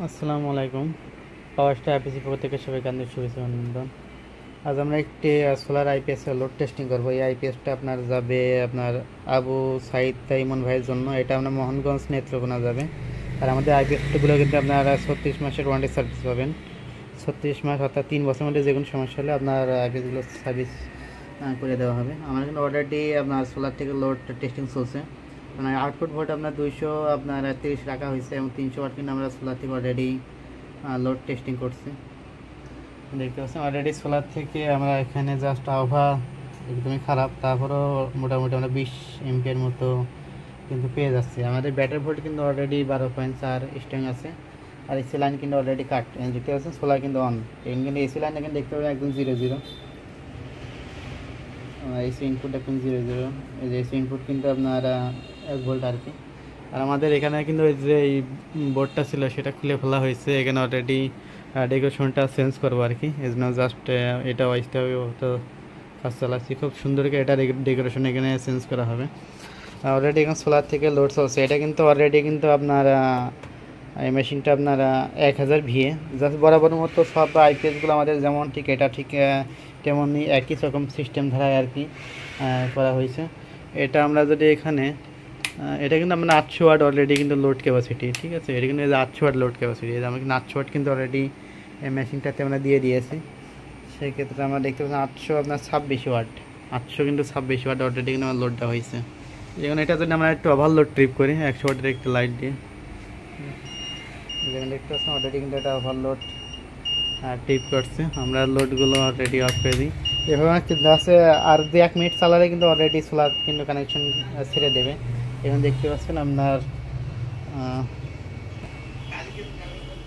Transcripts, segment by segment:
আসসালামু আলাইকুম। পাওয়ার star IPAC পক্ষ থেকে সবাইকে আন্তরিক শুভেচ্ছা ও অভিনন্দন। আজ আমরা একটি সোলার আইপিএস লোড টেস্টিং করবো। এই আইপিএসটা আপনার যাবে আপনার আবু সাইদ তাইমন ভাইয়ের জন্য। এটা আপনার মোহনগঞ্জ নেত্রকোনা যাবে। আর আমাদের আইপিএসগুলো কিন্তু আপনারা 36 মাসের ওয়ারেন্টি সার্ভিস পাবেন। 36 মাস অর্থাৎ 3 বছরের মধ্যে যে কোনো সমস্যা হলে আপনার আইপিএসগুলো সার্ভিস করে দেওয়া হবে। আমার কিন্তু অলরেডি আপনার সোলার থেকে লোড টেস্টিং চলছে। মানে আউটপুট ভোল্ট আপনার 200 আপনার 30 রাখা হয়েছে এবং 300 ওয়াট কিন্তু আমরা সোলার থেকে অলরেডি লোড টেস্টিং করছি। দেখতে পাচ্ছেন অলরেডি সোলার থেকে আমরা এখানে জাস্ট আবহাওয়া একদমই খারাপ, তারপরেও মোটামুটি আমরা 20 এমপির মতো কিন্তু পেয়ে যাচ্ছি। আমাদের ব্যাটারি ভোল্ট কিন্তু অলরেডি 12.4 স্ট্রিং আছে। আর এসি লাইন কিন্তু অলরেডি কাট, দেখতে পাচ্ছেন সোলার কিন্তু অন। এখন কিন্তু এসি লাইন এখানে দেখতে পাবেন একদম 0 0। এসি ইনপুট একদম 0 0। এই যে এসি ইনপুট কিন্তু আপনার 1 ভোল্ট আর কি। আর আমাদের এখানে কিন্তু ওই যে এই বোর্ডটা ছিল সেটা খুলে ফেলা হয়েছে। এখানে অলরেডি ডেকোরেশনটা চেঞ্জ করবো আর কি। এই জন্য জাস্ট এটা ওয়াইজটা তো কাজ চালাচ্ছি খুব সুন্দর করে। এটা ডেকোরেশন এখানে চেঞ্জ করা হবে। অলরেডি এখানে সোলার থেকে লোড চলছে। এটা কিন্তু অলরেডি কিন্তু আপনার এই মেশিনটা আপনার 1000 ভিএ জাস্ট বরাবরের মতো সব আইপিএসগুলো আমাদের যেমন ঠিক এটা ঠিক তেমনই একই রকম সিস্টেম ধারায় আর কি করা হয়েছে। এটা আমরা যদি এখানে এটা কিন্তু আমরা 800 ওয়াট অলরেডি কিন্তু লোড ক্যাপাসিটি, ঠিক আছে। এটা কিন্তু 800 ওয়াট লোড ক্যাপাসিটি, আমরা কিন্তু 800 ওয়াট কিন্তু অলরেডি এই মেশিনটাতে আমরা দিয়ে দিয়েছি। সেক্ষেত্রে আমরা দেখতে পাচ্ছি 800 আপনার 26 ওয়াট, 800 কিন্তু 26 ওয়াট অলরেডি কিন্তু আমার লোডটা হয়েছে। যেখানে এটা যদি আমরা একটু ওভারলোড ট্রিপ করি 100 ওয়াটের একটু লাইট দিয়ে, যেখানে দেখতে পাচ্ছেন অলরেডি কিন্তু এটা ওভারলোড ট্রিপ করছে। আমরা লোডগুলো অলরেডি অফ করে দিই। এভাবে আছে আর 1 মিনিট চালালে কিন্তু অলরেডি সোলার কিন্তু কানেকশন ছেড়ে দেবে। এখানে দেখতে পাচ্ছেন আপনার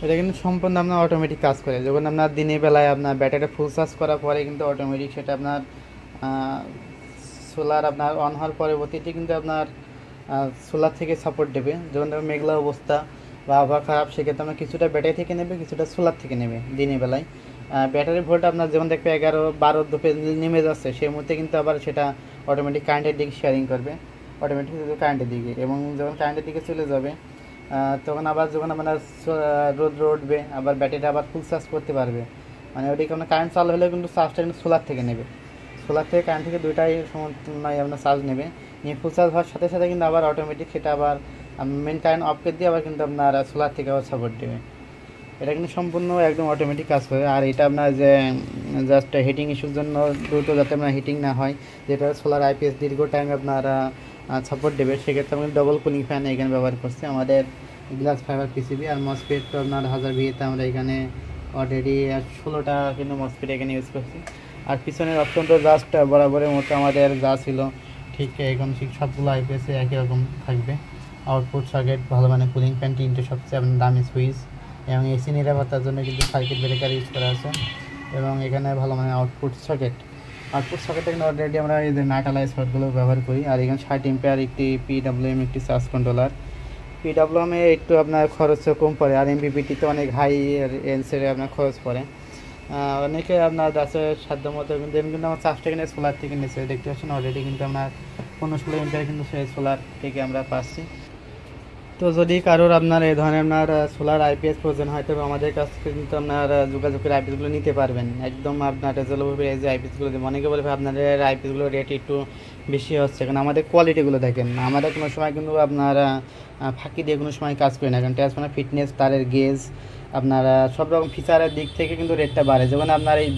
এটা কিন্তু সম্পূর্ণ আপনার অটোমেটিক কাজ করে। যখন আপনার দিনের বেলায় আপনার ব্যাটারিটা ফুল চার্জ করার পরে কিন্তু অটোমেটিক সেটা আপনার সোলার আপনার অন হওয়ার পরবর্তীতে কিন্তু আপনার সোলার থেকে সাপোর্ট দেবে। যখন মেঘলা অবস্থা বা আবহাওয়া খারাপ সেক্ষেত্রে আপনার কিছুটা ব্যাটারি থেকে নেবে, কিছুটা সোলার থেকে নেবে দিনের বেলায়। ব্যাটারি ভোল্ট আপনার যেমন দেখবে 11-12 ধূপে নেমে যাচ্ছে, সেই মুহূর্তে কিন্তু আবার সেটা অটোমেটিক কারেন্টের দিকে শেয়ারিং করবে, অটোমেটিক কারেন্টের দিকে। এবং যখন কারেন্টের দিকে চলে যাবে তখন আবার যখন আপনার রোদ উঠবে আবার ব্যাটারিটা আবার ফুল চার্জ করতে পারবে। মানে ওদিকে আপনার কারেন্ট চালু হলে কিন্তু চার্জটা কিন্তু সোলার থেকে নেবে, সোলার থেকে কারেন্ট থেকে দুইটাই সময় আপনার চার্জ নেবে। নিয়ে ফুল চার্জ হওয়ার সাথে সাথে কিন্তু আবার অটোমেটিক সেটা আবার মেন কারেন্ট অফ করে দিয়ে আবার কিন্তু আপনার সোলার থেকে আবার সাপোর্ট দেবে। এটা কিন্তু সম্পূর্ণ একদম অটোমেটিক কাজ করে। আর এটা আপনার যে জাস্ট হিটিং ইস্যুর জন্য দ্রুত যাতে আপনার হিটিং না হয়, যেটা সোলার আইপিএস দীর্ঘ টাইম আপনারা সাপোর্ট দেবে, সেক্ষেত্রে আমরা ডবল কুলিং ফ্যান এখানে ব্যবহার করছি। আমাদের গ্লাস ফাইবার পিসিবি আর মসফেট তো আপনার 1000 ভিএতে আমরা এখানে অলরেডি 16টা কিন্তু মসফেট এখানে ইউজ করছি। আর পিছনের অপশন তো জাস্ট বরাবরের মতো আমাদের যা ছিল ঠিক এখন ঠিক সবগুলো আইপিএসে একই রকম থাকবে। আউটপুট সার্কিট ভালো, মানে কুলিং ফ্যান 3টে সবচেয়ে আপনার দামি সুইচ, এবং এসি নিরাপত্তার জন্য কিন্তু সার্কিট ব্রেকার ইউজ করা আছে। এবং এখানে ভালো মানে আউটপুট সকেটে কিন্তু অলরেডি আমরা এই যে নাইটালাইজ সকেটগুলো ব্যবহার করি। আর এখানে 60 এম্পিয়ার একটি পিডব্লিউএম একটি চার্জ কন্ট্রোলার। পিডব্লিউএমে একটু আপনার খরচও কম পড়ে, আর এমপিপিটিতে অনেক হাই রেঞ্জের আপনার খরচ পড়ে। অনেকে আপনার আছে সাধ্য মতো কিন্তু আমার চার্জটা এখানে সোলার থেকে নিচ্ছে। দেখতে পাচ্ছেন অলরেডি কিন্তু আপনার 15-16 এম্পিয়ার কিন্তু সেই সোলার থেকে আমরা পাচ্ছি। তো যদি কারোর আপনার এই ধরনের আপনার সোলার আইপিএস প্রয়োজন হয় তবে আমাদের কাছ থেকে কিন্তু আপনার যোগাযোগের আইপিএসগুলো নিতে পারবেন। একদম আপনার রেজলভাবে এই যে আইপিএসগুলো দেবেন। অনেকে বলবে আপনাদের আইপিএসগুলোর রেট একটু বেশি হচ্ছে, কারণ আমাদের কোয়ালিটিগুলো দেখেন। আমাদের কোনো সময় কিন্তু আপনার ফাঁকি দিয়ে কোনো সময় কাজ করি না, কারণ ট্রান্সফর্মার ফিটনেস, তারের গেজ, আপনারা সব রকম ফিচারের দিক থেকে কিন্তু রেটটা বাড়ে। যেমন আপনার এই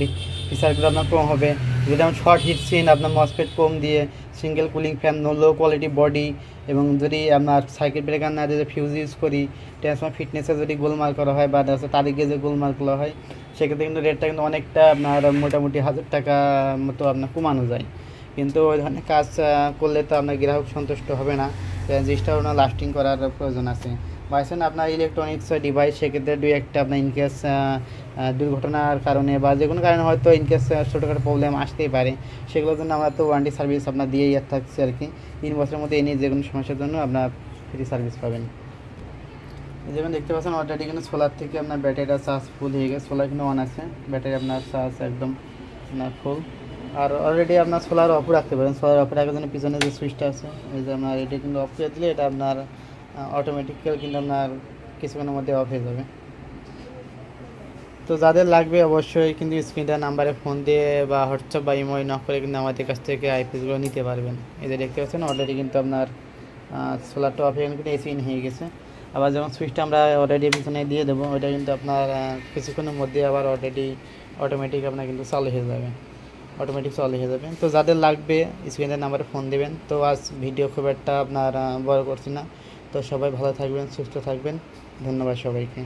ফিচারগুলো আপনার কম হবে যদি যেমন শর্ট হিট সিন, আপনার মসফেট কম দিয়ে, single cooling fan, low quality body, এবং যদি আপনার সার্কিট ব্রেকার না দিয়ে ফিউজ ইউজ করি, ট্রান্সফর্মার ফিটনেসে যদি গোলমাল করা হয় বা তারিখ গেজে গোলমাল করা হয়, সেক্ষেত্রে কিন্তু রেটটা কিন্তু অনেকটা আপনার মোটামুটি 1000 টাকা মতো আপনার কমানো যায়। কিন্তু ওই ধরনের কাজ করলে তো আপনার গ্রাহক সন্তুষ্ট হবে না, জিনিসটা আপনার লাস্টিং করার প্রয়োজন আছে। বাইসেন আপনার ইলেকট্রনিক্স ডিভাইস, সেক্ষেত্রে দুই একটা আপনার ইনকেস দুর্ঘটনার কারণে বা যে কোনো কারণে হয়তো ইনকেস ছোটোখাটো প্রবলেম আসতেই পারে, সেগুলোর জন্য আমরা তো ওয়ারেন্টি সার্ভিস আপনার দিয়েই থাকছি আর কি। 3 বছরের মধ্যে এনে যে কোনো সমস্যার জন্য আপনার ফ্রি সার্ভিস পাবেন। যেমন দেখতে পাচ্ছেন অলরেডি কিন্তু সোলার থেকে আপনার ব্যাটারিটা চার্জ ফুল হয়ে গেছে। সোলার কিন্তু অন আছে, ব্যাটারি আপনার চার্জ একদম আপনার ফুল। আর অলরেডি আপনার সোলার অফ রাখতে পারেন। সোলার অফ রাখার জন্য পিছনে যে সুইচটা আছে, এই যে আপনার এটি কিন্তু অফ করে দিলে এটা আপনার অটোমেটিক্যাল কিন্তু আপনার কিছুক্ষণের মধ্যে অফ হয়ে যাবে। তো যাদের লাগবে অবশ্যই কিন্তু স্ক্রিনটা নাম্বারে ফোন দিয়ে বা হোয়াটসঅ্যাপ বা ইমো নক করে কিন্তু আমাদের কাছ থেকে আইপিএসগুলো নিতে পারবেন। এই যে দেখতে পাচ্ছেন অলরেডি কিন্তু আপনার সোলারটা অফ এখানে কিন্তু এসি ইন হয়ে গেছে। আবার যখন সুইচটা আমরা অলরেডি পিছনে দিয়ে দেবো ওইটা কিন্তু আপনার কিছুক্ষণের মধ্যে আবার অটোমেটিক আপনার কিন্তু চালু হয়ে যাবে, অটোমেটিক চালু হয়ে যাবে। তো যাদের লাগবে স্ক্রিনের নাম্বারে ফোন দেবেন। তো আজ ভিডিও খুব একটা আপনার বড় করছি না। তো সবাই ভালো থাকবেন, সুস্থ থাকবেন। ধন্যবাদ সবাইকে।